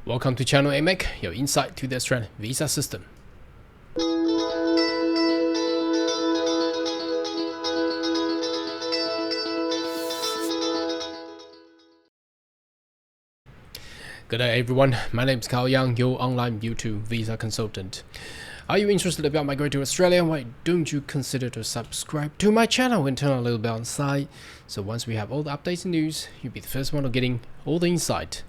Welcome to Channel AMEC, your insight to the Australian visa system. Good day everyone, my name is Carl Young, your online YouTube visa consultant. Are you interested about migrating to Australia? Why don't you consider to subscribe to my channel and turn on a little bell on the side, so once we have all the updates and news, you'll be the first one of getting all the insight.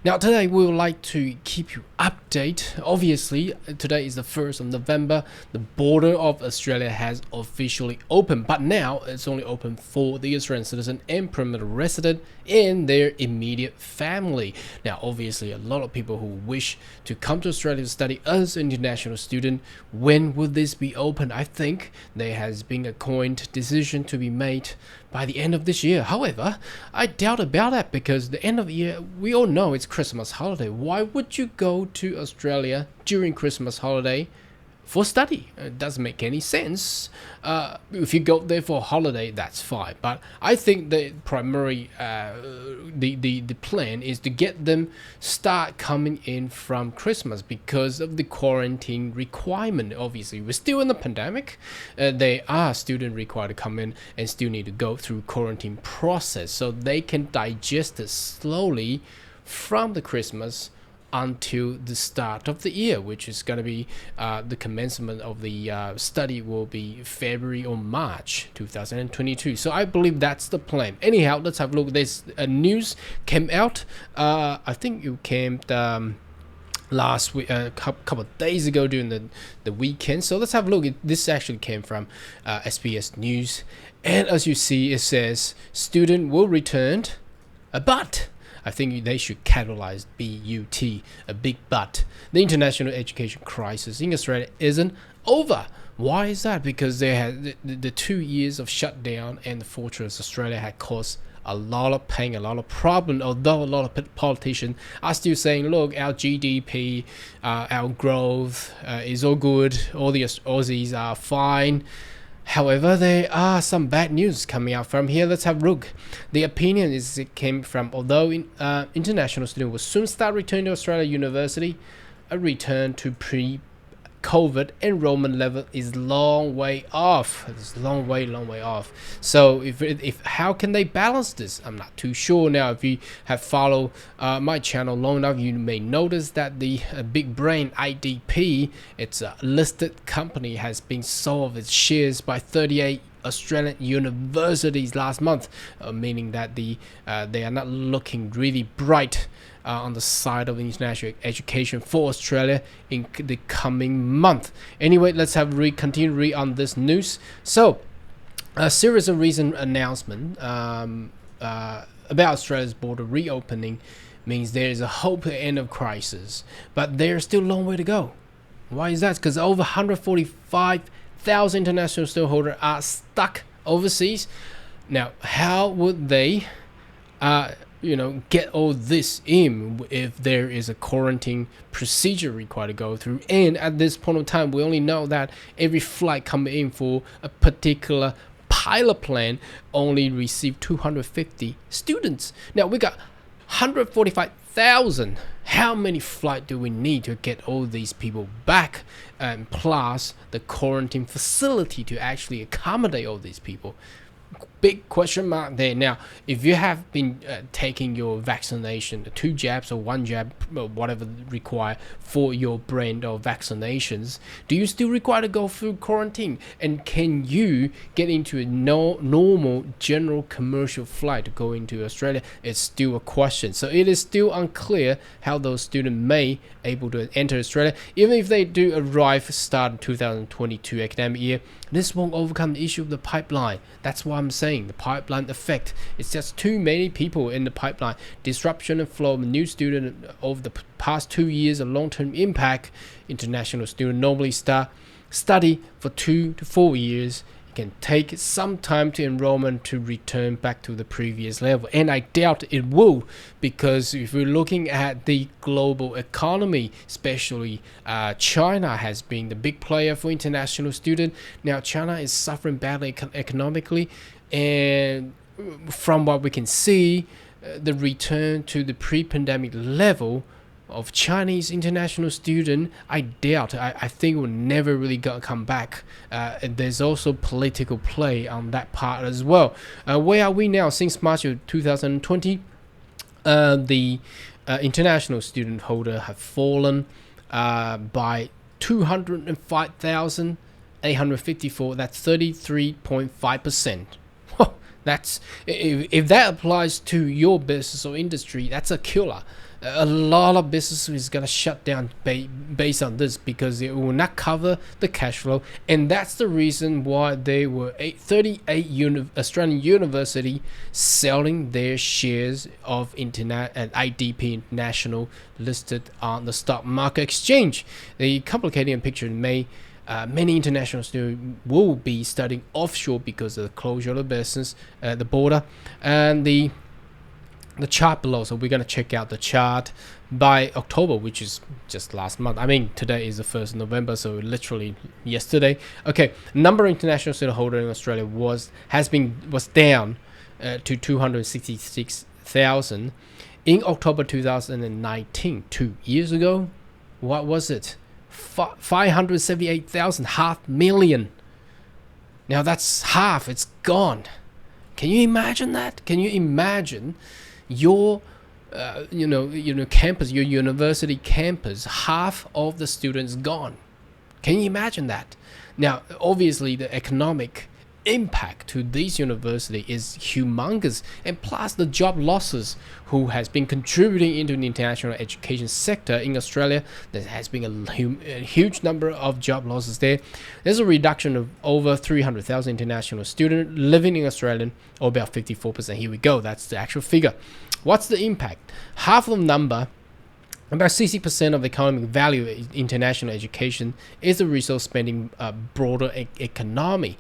Now today we would like to keep you updated. Obviously today is the 1st of November. The border of Australia has officially opened, but now it's only open for the Australian citizen and permanent resident and their immediate family. Now obviously a lot of people who wish to come to Australia to study as an international student, when will this be open? I think there has been a coined decision to be made by the end of this year. However, I doubt about that because the end of the year, we all know it's Christmas holiday. Why would you go to Australia during Christmas holiday for study? It doesn't make any sense. If you go there for a holiday, that's fine. But I think the primary, the plan is to get them start coming in from Christmas because of the quarantine requirement. Obviously, we're still in the pandemic. They are students required to come in and still need to go through quarantine process so they can digest it slowly from the Christmas until the start of the year, which is going to be the commencement of the study will be February or March 2022. So I believe that's the plan. Anyhow, let's have a look. This news came out. I think it came last week, a couple of days ago during the weekend. So let's have a look. This actually came from SBS News, and as you see, it says student will return, but I think they should capitalize B-U-T, a big but. The international education crisis in Australia isn't over. Why is that? Because they had the 2 years of shutdown and the fortress Australia had caused a lot of pain, a lot of problem, although a lot of politicians are still saying, look, our GDP, our growth is all good, all the Aussies are fine. However, there are some bad news coming out from here. Let's have a look. The opinion is it came from, although international students will soon start returning to Australia University, a return to pre-COVID enrollment level is long way off. It's long way off. So if how can they balance this? I'm not too sure. Now, if you have followed my channel long enough, you may notice that the big brain IDP, it's a listed company, has been sold its shares by 38 Australian universities last month, meaning that they are not looking really bright on the side of international education for Australia in the coming month. Anyway, let's have continue to read on this news. So, a series of recent announcement about Australia's border reopening means there is a hope at the end of crisis, but there's still a long way to go. Why is that? Because over 145,000 international student holders are stuck overseas. Now, how would they get all this in if there is a quarantine procedure required to go through? And at this point of time, we only know that every flight coming in for a particular pilot plan only received 250 students. Now we got 145,000. How many flights do we need to get all these people back, and plus the quarantine facility to actually accommodate all these people? Big question mark there. Now, if you have been taking your vaccination, 2 jabs or 1 jab, or whatever required for your brand of vaccinations, do you still require to go through quarantine? And can you get into a normal general commercial flight to go into Australia? It's still a question. So it is still unclear how those students may able to enter Australia. Even if they do arrive start in 2022 academic year, this won't overcome the issue of the pipeline. That's why I'm saying the pipeline effect. It's just too many people in the pipeline. Disruption and flow of new students over the past 2 years of long-term impact. International students normally study for 2 to 4 years. It can take some time to enrollment to return back to the previous level, and I doubt it will, because if we're looking at the global economy, especially China has been the big player for international students. Now China is suffering badly economically, and from what we can see, the return to the pre-pandemic level of Chinese international student, I doubt. I think will never really come back. And there's also political play on that part as well. Where are we now? Since March of 2020, the international student holder have fallen by 205,854. That's 33.5%. That's if that applies to your business or industry, that's a killer. A lot of businesses is gonna shut down based on this because it will not cover the cash flow, and that's the reason why they were 38 Australian university selling their shares of internet and IDP International listed on the stock market exchange. The complicating picture in May. Many international students will be studying offshore because of the closure of the business, the border, and the chart below. So we're going to check out the chart by October, which is just last month. I mean, today is the 1st of November, so literally yesterday. Okay, number of international student holder in Australia was down to 266,000 in October 2019. 2 years ago, what was it? 578,000, 500,000. Now that's half. It's gone. Can you imagine that? Can you imagine your campus, your university campus, half of the students gone? Can you imagine that? Now, obviously, the economic impact to this university is humongous, and plus the job losses who has been contributing into the international education sector in Australia. There has been a huge number of job losses there. There's a reduction of over 300,000 international students living in Australia, or about 54%. Here we go, that's the actual figure. What's the impact? Half of the number, about 60% of the economic value of international education is the resource spending broader economy.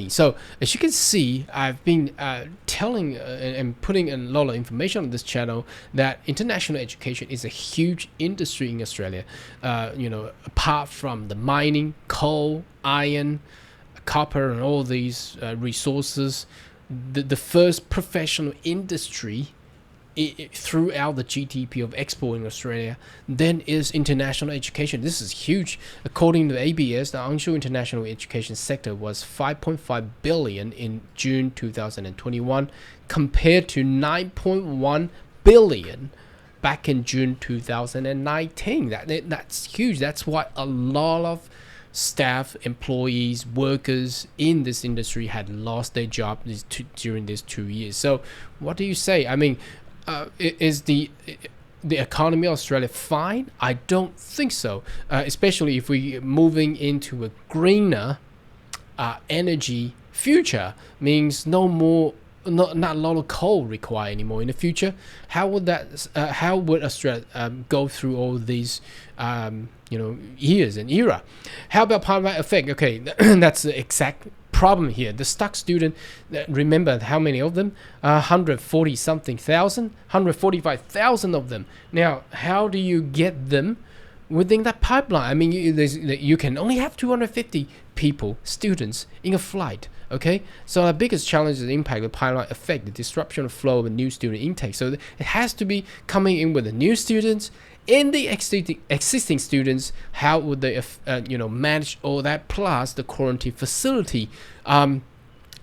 So as you can see, I've been telling and putting a lot of information on this channel that international education is a huge industry in Australia. Apart from the mining, coal, iron, copper, and all these resources, the first professional industry throughout the GDP of export in Australia then is international education. This is huge. According to ABS, the onshore international education sector was 5.5 billion in June 2021 compared to 9.1 billion back in June 2019. That's huge. That's why a lot of staff, employees, workers in this industry had lost their job during these 2 years. So what do you say? I mean, is the economy of Australia fine? I don't think so. Especially if we're moving into a greener energy future, means not a lot of coal required anymore in the future. How would Australia go through all these years and era? How about pipeline effect? Okay, that's the exact problem here. The stuck student, remember how many of them? 145,000 of them. Now, how do you get them within that pipeline? I mean, you can only have 250 students in a flight. Okay, so the biggest challenge is the impact of pipeline effect, the disruption of flow of a new student intake. So it has to be coming in with the new students and the existing students. How would they manage all that, plus the quarantine facility? I'm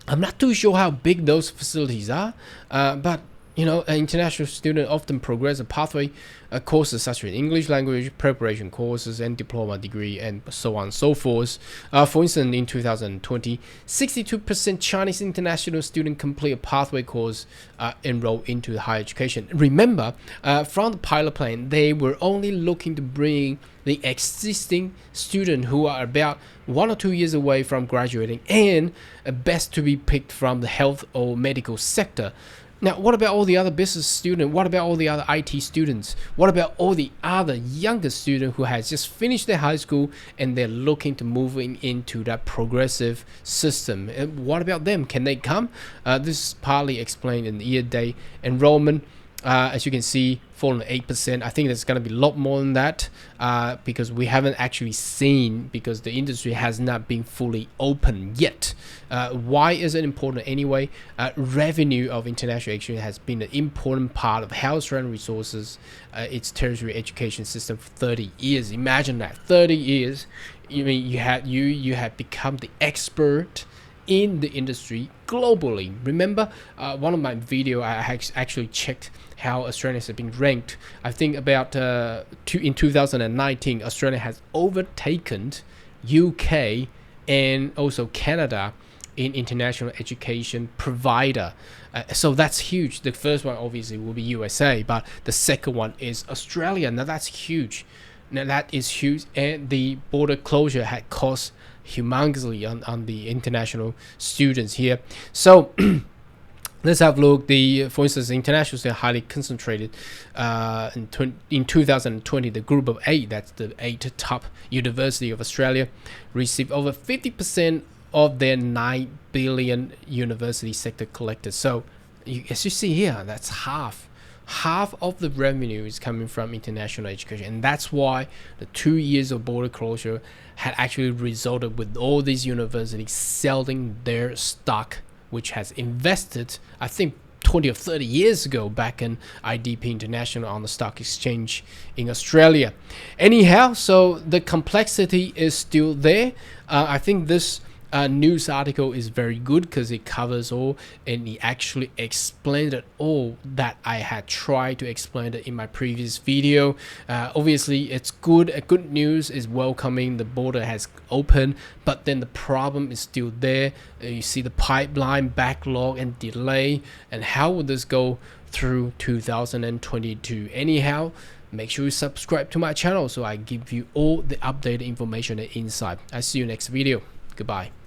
not too sure how big those facilities are, but an international student often progress a pathway courses such as English language preparation courses and diploma degree and so on and so forth. For instance, in 2020, 62% Chinese international students complete a pathway course enroll into the higher education. Remember, from the pilot plan, they were only looking to bring the existing student who are about 1 or 2 years away from graduating and best to be picked from the health or medical sector. Now, what about all the other business students? What about all the other IT students? What about all the other younger students who has just finished their high school and they're looking to moving into that progressive system? And what about them? Can they come? This is partly explained in the year-day enrollment as you can see, fallen 8%. I think there's going to be a lot more than that because we haven't actually seen, because the industry has not been fully open yet. Why is it important anyway? Revenue of international exchange has been an important part of how Australian resources its tertiary education system for 30 years. Imagine that, 30 years. You mean you have become the expert in the industry globally. Remember, one of my video, I actually checked how Australia has been ranked. I think about in 2019, Australia has overtaken UK and also Canada in international education provider. So that's huge. The first one obviously will be USA, but the second one is Australia. Now that's huge. Now that is huge, and the border closure had cost humongously on the international students here. So let's have a look. For instance, international students highly concentrated in 2020. The group of 8, that's the 8 top university of Australia, received over 50% of their 9 billion university sector collected. So as you see here, that's half of the revenue is coming from international education, and that's why the 2 years of border closure had actually resulted with all these universities selling their stock, which has invested, I think, 20 or 30 years ago back in IDP International on the stock exchange in Australia. Anyhow, so the complexity is still there. I think this news article is very good because it covers all, and it actually explained it all that I had tried to explain it in my previous video. Obviously, it's good. Good news is welcoming. The border has opened, but then the problem is still there. You see the pipeline backlog and delay, and how will this go through 2022? Anyhow, make sure you subscribe to my channel so I give you all the updated information and insight. I see you next video. Goodbye.